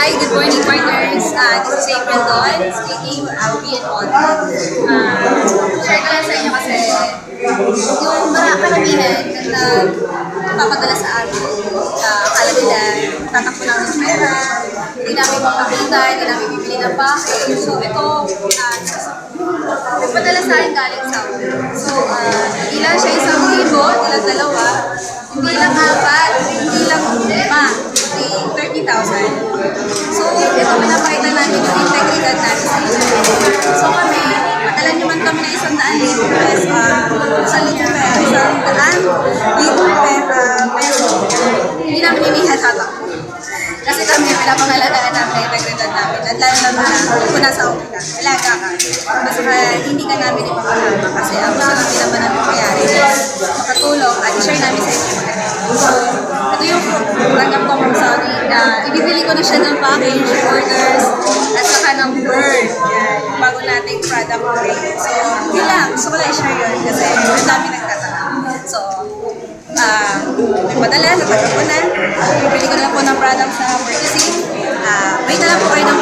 Hi, good morning partners. This is April Dawn, speaking. I'll be in on. Share ko lang sa inyo kasi yung karamihan na papadala sa amin, akala nila tatakbo namin ng pera, hindi namin mapakita, hindi namin bibili ng package. So ito, nagpadala sa akin galing sa So, hindi lang siya 1,000, hindi lang dalawa, hindi lang apat, hindi lang 5, 30,000. So, ito pinapakita namin yung integridad natin sa social media. So kami, padala nyo man kami na 100 pesos, 100 peso, hindi namin inihatatang. Kasi kami, pinapangalagaan namin ang integridad namin. At lalo naman kung nasa okay ka, alaga ka. Basta hindi ka namin ipapahama kasi ang gusto namin naman namin mayari is makatulong at i-share namin sa inyo. So, ito yung tanggap ko from Saudi. Ibibili ko na siya ng package, orders, at saka ng bird. Yan, yung bago nating product rate. So, yun lang. Gusto ko lang i-share yun kasi ang dami nagtatanong. So, may padala, natanggap ko na. Bibili ko na lang po ng product sa courtesy. Wait na lang po kayo ng